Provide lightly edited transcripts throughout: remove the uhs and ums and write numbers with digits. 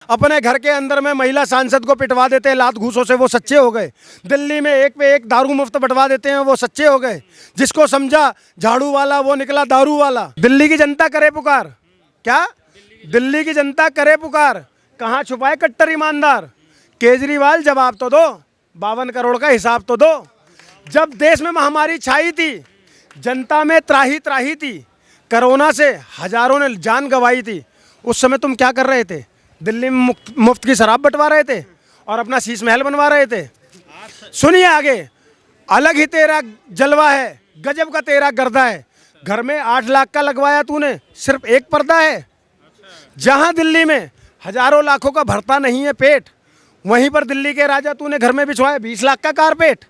अपने घर के अंदर में महिला सांसद को पिटवा देते हैं लात घूसों से, वो सच्चे हो गए। दिल्ली में एक पे एक दारू मुफ्त बंटवा देते हैं, वो सच्चे हो गए। जिसको समझा झाड़ू वाला वो निकला दारू वाला। दिल्ली की जनता करे पुकार, क्या दिल्ली की जनता करे पुकार, कहाँ छुपाए कट्टर ईमानदार। केजरीवाल जवाब तो दो, 52 करोड़ का हिसाब तो दो। जब देश में महामारी छाई थी, जनता में त्राही त्राही थी, कोरोना से हजारों ने जान गंवाई थी, उस समय तुम क्या कर रहे थे? दिल्ली में मुफ्त की शराब बंटवा रहे थे और अपना शीश महल बनवा रहे थे। सुनिए आगे, अलग ही तेरा जलवा है, गजब का तेरा गर्दा है। घर में 8 लाख का लगवाया तूने, सिर्फ एक पर्दा है। जहां दिल्ली में हजारों लाखों का भरता नहीं है पेट, वहीं पर दिल्ली के राजा तूने घर में बिछवाया 20 लाख का कारपेट।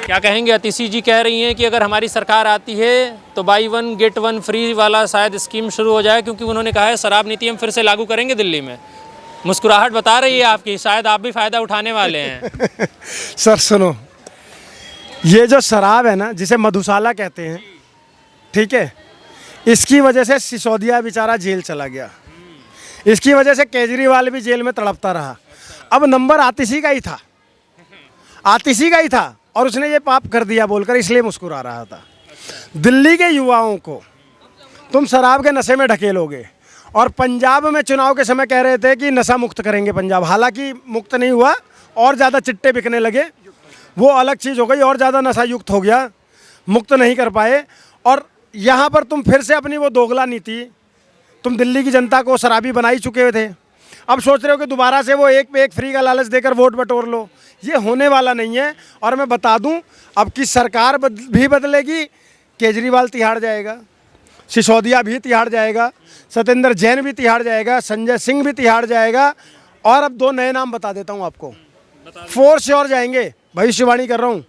क्या कहेंगे? अतिशी जी कह रही हैं कि अगर हमारी सरकार आती है तो बाई 1 गेट 1 फ्री वाला शायद स्कीम शुरू हो जाए, क्योंकि उन्होंने कहा है शराब नीति हम फिर से लागू करेंगे दिल्ली में। मुस्कुराहट बता रही है आपकी, शायद आप भी फ़ायदा उठाने वाले हैं। सर सुनो, ये जो शराब है ना, जिसे मधुशाला कहते हैं, ठीक है, इसकी वजह से सिसोदिया बेचारा जेल चला गया। इसकी वजह से केजरीवाल भी जेल में तड़पता रहा। अब नंबर आतिशी का ही था, आतिशी का ही था, और उसने ये पाप कर दिया बोलकर इसलिए मुस्कुरा रहा था। दिल्ली के युवाओं को तुम शराब के नशे में ढकेलोगे, और पंजाब में चुनाव के समय कह रहे थे कि नशा मुक्त करेंगे पंजाब, हालांकि मुक्त नहीं हुआ, और ज़्यादा चिट्टे बिकने लगे, वो अलग चीज़ हो गई, और ज़्यादा नशा युक्त हो गया, मुक्त नहीं कर पाए। और यहाँ पर तुम फिर से अपनी वो दोगला नीति, तुम दिल्ली की जनता को शराबी बना ही चुके थे, अब सोच रहे हो कि दोबारा से वो एक पे एक फ्री का लालच देकर वोट बटोर लो। ये होने वाला नहीं है। और मैं बता दूं, अब की सरकार भी बदलेगी, केजरीवाल तिहाड़ जाएगा, सिसोदिया भी तिहाड़ जाएगा, सत्येंद्र जैन भी तिहाड़ जाएगा, संजय सिंह भी तिहाड़ जाएगा, और अब 2 नए नाम बता देता हूं आपको, फोर श्योर जाएंगे, भविष्यवाणी कर रहा हूं।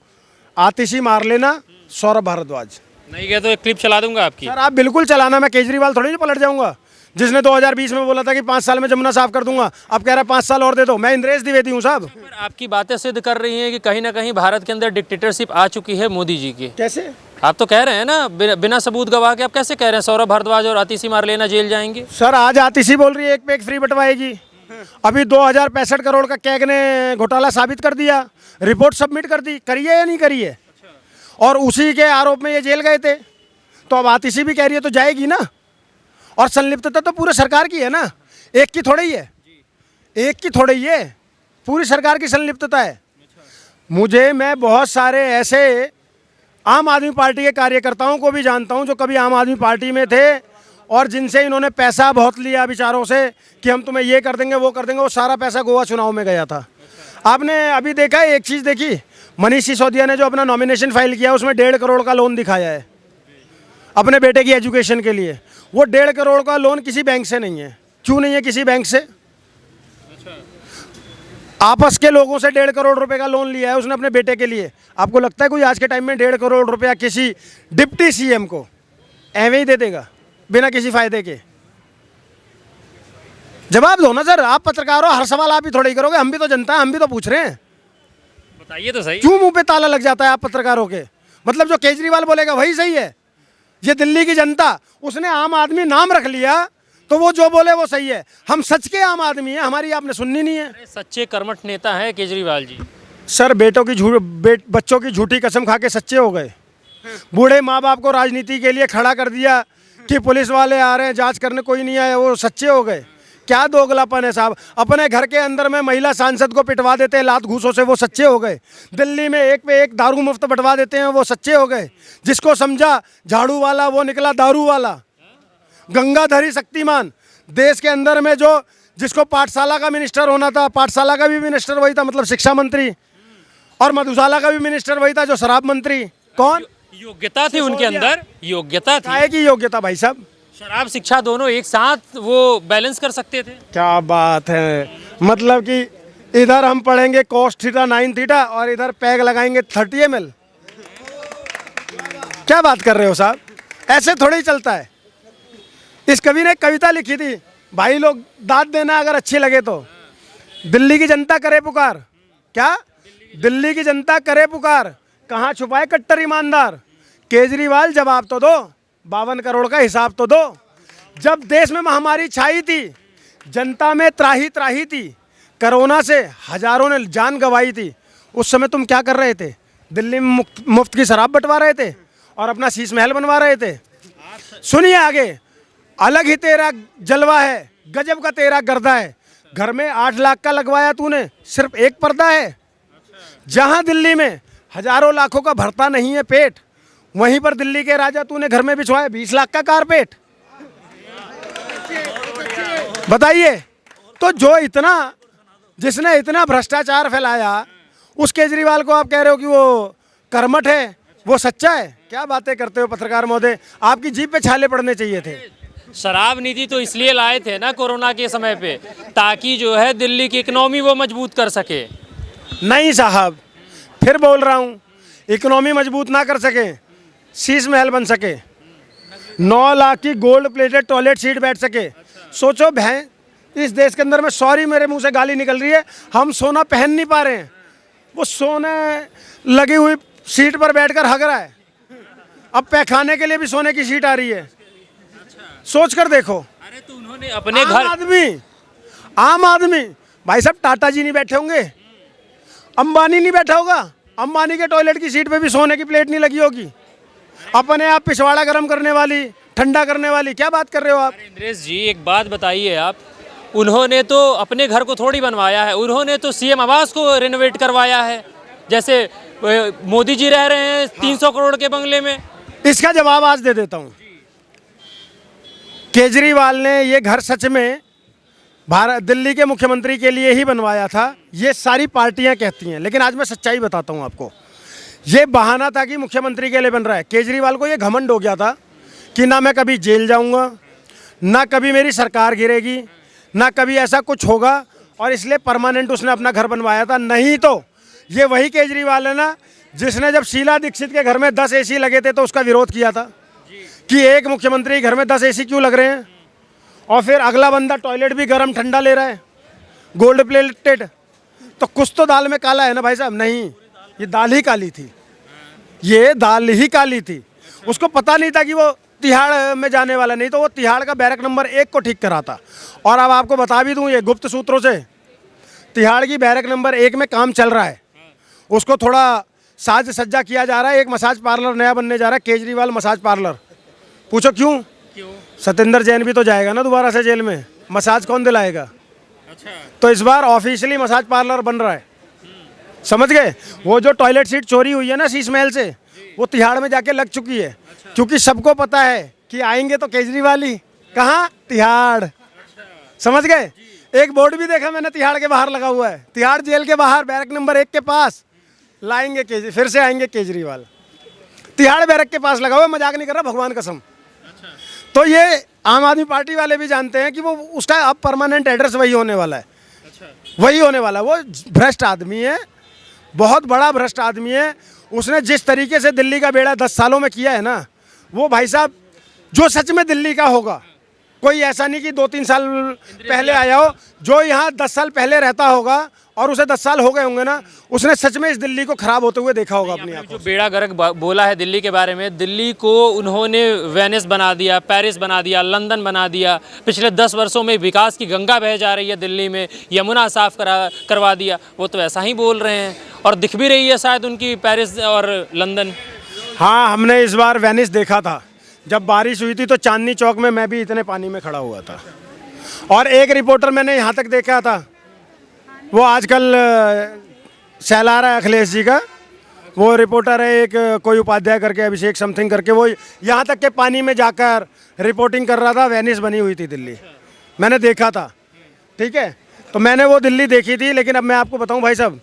आतिशी मार लेना, सौरभ भारद्वाज। नहीं गया तो एक क्लिप चला दूंगा आपकी। सर आप बिल्कुल चलाना, मैं केजरीवाल थोड़ी पलट जाऊंगा, जिसने 2020 में बोला था कि 5 साल में जमुना साफ कर दूंगा, अब कह रहा है 5 साल और दे दो। मैं इंद्रेश द्विवेदी हूँ साहब। आपकी बातें सिद्ध कर रही हैं कि कहीं ना कहीं भारत के अंदर डिक्टेटरशिप आ चुकी है मोदी जी की। कैसे? आप तो कह रहे हैं ना, बिना सबूत गवाह के आप कैसे कह रहे हैं सौरभ भारद्वाज और आतिशी मार लेना जेल जाएंगे? सर आज आतिशी बोल रही है एक पे एक फ्री बंटवाएगी, अभी 2065 करोड़ का कैग ने घोटाला साबित कर दिया, रिपोर्ट सबमिट कर दी, करी है या नहीं करी है? और उसी के आरोप में ये जेल गए थे, तो अब आतिशी भी कह रही है तो जाएगी ना। और संलिप्तता तो पूरी सरकार की है ना, एक की थोड़ी है, एक की थोड़ी है, पूरी सरकार की संलिप्तता है। मैं बहुत सारे ऐसे आम आदमी पार्टी के कार्यकर्ताओं को भी जानता हूं जो कभी आम आदमी पार्टी में थे, और जिनसे इन्होंने पैसा बहुत लिया बेचारों से कि हम तुम्हें ये कर देंगे वो कर देंगे, वो सारा पैसा गोवा चुनाव में गया था। आपने अभी देखा है, एक चीज़ देखी, मनीष सिसोदिया ने जो अपना नॉमिनेशन फाइल किया उसमें 1.5 करोड़ का लोन दिखाया है अपने बेटे की एजुकेशन के लिए। वो 1.5 करोड़ का लोन किसी बैंक से नहीं है। क्यों नहीं है किसी बैंक से? आपस के लोगों से 1.5 करोड़ रुपए का लोन लिया है उसने अपने बेटे के लिए। आपको लगता है कोई आज के टाइम में 1.5 करोड़ रुपया किसी डिप्टी सीएम को ऐवे ही दे देगा बिना किसी फायदे के? जवाब दो ना सर, आप पत्रकार हो, हर सवाल आप ही थोड़ा ही करोगे, हम भी तो जनता है, हम भी तो पूछ रहे हैं। बताइए तो सही, क्यों मुंह पे ताला लग जाता है आप पत्रकारों के? मतलब जो केजरीवाल बोलेगा वही सही है? ये दिल्ली की जनता, उसने आम आदमी नाम रख लिया तो वो जो बोले वो सही है। हम सच के आम आदमी हैं, हमारी आपने सुननी नहीं है। सच्चे कर्मठ नेता है केजरीवाल जी। सर बच्चों की झूठी कसम खा के सच्चे हो गए। बूढ़े माँ बाप को राजनीति के लिए खड़ा कर दिया कि पुलिस वाले आ रहे हैं जांच करने, कोई नहीं आया, वो सच्चे हो गए। क्या दोगलापन है साहब? अपने घर के अंदर में महिला सांसद को पिटवा देते हैं लात घूसों से, वो सच्चे हो गए। दिल्ली में एक पे एक दारू मुफ्त बंटवा देते हैं, वो सच्चे हो गए। जिसको समझा झाड़ू वाला वो निकला दारू वाला। गंगाधरी शक्तिमान, देश के अंदर में जो जिसको पाठशाला का मिनिस्टर होना था, पाठशाला का भी मिनिस्टर वही था, मतलब शिक्षा मंत्री, और मधुशाला का भी मिनिस्टर वही था जो शराब मंत्री। कौन? योग्यता थी उनके अंदर, योग्यता थी। काहे की योग्यता भाई साहब? शराब शिक्षा दोनों एक साथ वो बैलेंस कर सकते थे। क्या बात है, मतलब कि इधर हम पढ़ेंगे cos थीटा 9 थीटा और इधर पैग लगाएंगे 30 ml। क्या बात कर रहे हो साहब? ऐसे थोड़ी ही चलता है। इस कवि ने एक कविता लिखी थी, भाई लोग दाद देना अगर अच्छी लगे तो। दिल्ली की जनता करे पुकार, क्या दिल्ली की जनता करे पुकार, कहाँ छुपाए कट्टर ईमानदार। केजरीवाल जवाब तो दो, 52 करोड़ का हिसाब तो दो। जब देश में महामारी छाई थी, जनता में त्राही त्राही थी, कोरोना से हजारों ने जान गंवाई थी, उस समय तुम क्या कर रहे थे? दिल्ली में मुफ्त की शराब बंटवा रहे थे और अपना शीश महल बनवा रहे थे। सुनिए आगे, अलग ही तेरा जलवा है, गजब का तेरा गर्दा है। घर में 8 लाख का लगवाया तूने, सिर्फ एक पर्दा है। जहां दिल्ली में हजारों लाखों का भरता नहीं है पेट, वहीं पर दिल्ली के राजा तूने घर में बिछवाया 20 लाख का कारपेट। बताइए, तो जिसने इतना भ्रष्टाचार फैलाया, उस केजरीवाल को आप कह रहे हो कि वो कर्मठ है, वो सच्चा है? क्या बातें करते हो पत्रकार महोदय, आपकी जीभ पे छाले पड़ने चाहिए थे। शराब नीति तो इसलिए लाए थे ना कोरोना के समय पे, ताकि जो है दिल्ली की इकोनॉमी वो मजबूत कर सके। नहीं साहब, फिर बोल रहा हूँ, इकोनॉमी मजबूत ना कर सके, शीश महल बन सके, 9 लाख की गोल्ड प्लेटेड टॉयलेट सीट बैठ सके। सोचो बहन, इस देश के अंदर में, सॉरी मेरे मुंह से गाली निकल रही है, हम सोना पहन नहीं पा रहे हैं, वो सोने लगी हुई सीट पर बैठकर हग रहा है। अब पैखाने के लिए भी सोने की सीट आ रही है, सोच कर देखो। अरे तो उन्होंने अपने घर, आम आदमी भाई साहब, टाटा जी नहीं बैठे होंगे, अंबानी नहीं बैठा होगा, अंबानी के टॉयलेट की सीट पे भी सोने की प्लेट नहीं लगी होगी। अपने आप पिछवाड़ा गर्म करने वाली, ठंडा करने वाली, क्या बात कर रहे हो आप? नरेश जी एक बात बताइए आप, उन्होंने तो अपने घर को थोड़ी बनवाया है, उन्होंने तो सीएम आवास को रिनोवेट करवाया है। जैसे मोदी जी रह रहे हैं 300 करोड़ के बंगले में। इसका जवाब आज दे देता हूं। केजरीवाल ने ये घर सच में दिल्ली के मुख्यमंत्री के लिए ही बनवाया था, ये सारी पार्टियां कहती हैं, लेकिन आज मैं सच्चाई बताता हूं आपको। ये बहाना था कि मुख्यमंत्री के लिए बन रहा है। केजरीवाल को ये घमंड हो गया था कि ना मैं कभी जेल जाऊंगा, ना कभी मेरी सरकार गिरेगी, ना कभी ऐसा कुछ होगा, और इसलिए परमानेंट उसने अपना घर बनवाया था। नहीं तो ये वही केजरीवाल है ना जिसने जब शीला दीक्षित के घर में 10 एसी लगे थे तो उसका विरोध किया था कि एक मुख्यमंत्री के घर में 10 एसी क्यों लग रहे हैं, और फिर अगला बंदा टॉयलेट भी गर्म ठंडा ले रहा है गोल्ड प्लेटेड। तो कुछ तो दाल में काला है ना भाई साहब। नहीं, ये दाल ही काली थी, ये दाल ही काली थी। उसको पता नहीं था कि वो तिहाड़ में जाने वाला, नहीं तो वो तिहाड़ का बैरक नंबर 1 को ठीक कराता। और अब आपको बता भी दूं, ये गुप्त सूत्रों से, तिहाड़ की बैरक नंबर 1 में काम चल रहा है, उसको थोड़ा साज सज्जा किया जा रहा है। एक मसाज पार्लर नया बनने जा रहा है, केजरीवाल मसाज पार्लर। पूछो क्यों? सत्येंद्र जैन भी तो जाएगा ना दोबारा से जेल में, मसाज कौन दिलाएगा? अच्छा। तो इस बार ऑफिशियली मसाज पार्लर बन रहा है, समझ गए? वो जो टॉयलेट सीट चोरी हुई है ना शीश महल से, वो तिहाड़ में जाके लग चुकी है। क्योंकि सबको पता है कि आएंगे तो केजरीवाल ही, कहाँ? तिहाड़। समझ गए? एक बोर्ड भी देखा मैंने तिहाड़ के बाहर लगा हुआ है, तिहाड़ जेल के बाहर बैरक नंबर 1 के पास लाएंगे फिर से आएंगे केजरीवाल। तिहाड़ बैरक के पास लगा हुआ है, मजाक नहीं कर रहा, भगवान कसम। तो ये आम आदमी पार्टी वाले भी जानते हैं कि वो उसका अब परमानेंट एड्रेस वही होने वाला है। वही होने वाला है। वो भ्रष्ट आदमी है, बहुत बड़ा भ्रष्ट आदमी है। उसने जिस तरीके से दिल्ली का बेड़ा 10 सालों में किया है ना, वो भाई साहब जो सच में दिल्ली का होगा, कोई ऐसा नहीं कि 2-3 साल पहले आया हो, जो यहाँ 10 साल पहले रहता होगा और उसे 10 साल हो गए होंगे ना, उसने सच में इस दिल्ली को खराब होते हुए देखा होगा अपनी आंखों। जो बेड़ा गर्क बोला है दिल्ली के बारे में, दिल्ली को उन्होंने वेनिस बना दिया, पेरिस बना दिया, लंदन बना दिया। पिछले 10 वर्षों में विकास की गंगा बह जा रही है दिल्ली में, यमुना साफ करवा दिया। वो तो ऐसा ही बोल रहे हैं, और दिख भी रही है शायद उनकी पेरिस और लंदन। हाँ, हमने इस बार वेनिस देखा था, जब बारिश हुई थी तो चांदनी चौक में मैं भी इतने पानी में खड़ा हुआ था। और एक रिपोर्टर मैंने यहाँ तक देखा था, वो आजकल सहला रहा है अखिलेश जी का, वो रिपोर्टर है एक, कोई उपाध्याय करके, अभिषेक समथिंग करके, वो यहाँ तक के पानी में जाकर रिपोर्टिंग कर रहा था। वेनिस बनी हुई थी दिल्ली, मैंने देखा था। ठीक है, तो मैंने वो दिल्ली देखी थी। लेकिन अब मैं आपको बताऊं भाई साहब,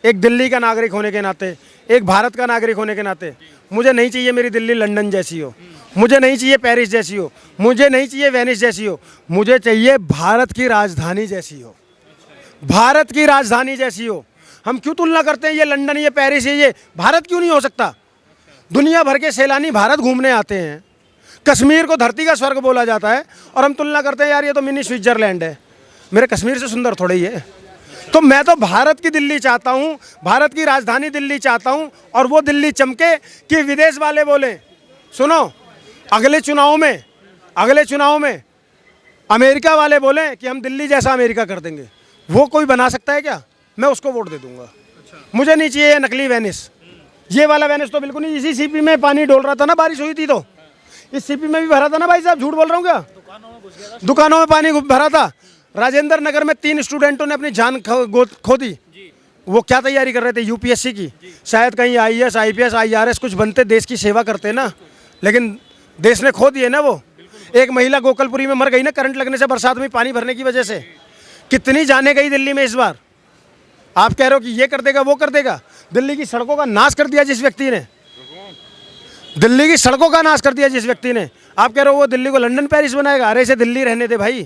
एक दिल्ली का नागरिक होने के नाते, एक भारत का नागरिक होने के नाते, मुझे नहीं चाहिए मेरी दिल्ली लंदन जैसी हो, मुझे नहीं चाहिए पेरिस जैसी हो, मुझे नहीं चाहिए वेनिस जैसी हो, मुझे चाहिए भारत की राजधानी जैसी हो, भारत की राजधानी जैसी हो। हम क्यों तुलना करते हैं, ये लंदन, ये पेरिस, ये भारत क्यों नहीं हो सकता? दुनिया भर के सैलानी भारत घूमने आते हैं, कश्मीर को धरती का स्वर्ग बोला जाता है, और हम तुलना करते हैं यार ये तो मिनी स्विट्जरलैंड है। मेरे कश्मीर से सुंदर थोड़ा ही है। तो मैं तो भारत की दिल्ली चाहता हूँ, भारत की राजधानी दिल्ली चाहता हूँ, और वो दिल्ली चमके कि विदेश वाले बोले सुनो, अगले चुनाव में अमेरिका वाले बोले कि हम दिल्ली जैसा अमेरिका कर देंगे, वो कोई बना सकता है क्या? मैं उसको वोट दे दूंगा। मुझे नहीं चाहिए ये नकली वेनिस। ये वाला वेनिस तो बिल्कुल नहीं। इसी सीपी में पानी डोल रहा था ना, बारिश हुई थी तो इस सीपी में भी भरा था ना भाई साहब, झूठ बोल रहा हूँ क्या? दुकानों में पानी भरा था। राजेंद्र नगर में 3 स्टूडेंटों ने अपनी जान खो दी। वो क्या तैयारी कर रहे थे? यूपीएससी की। शायद कहीं आईएएस, आईपीएस, आईआरएस कुछ बनते, देश की सेवा करते ना, लेकिन देश ने खो दिए ना। वो एक महिला गोकलपुरी में मर गई ना, करंट लगने से, बरसात में पानी भरने की वजह से। कितनी जाने गई दिल्ली में इस बार। आप कह रहे हो कि ये कर देगा, वो कर देगा। दिल्ली की सड़कों का नाश कर दिया जिस व्यक्ति ने, दिल्ली की सड़कों का नाश कर दिया जिस व्यक्ति ने, आप कह रहे हो वो दिल्ली को लंदन पेरिस बनाएगा। अरे इसे दिल्ली रहने दे भाई।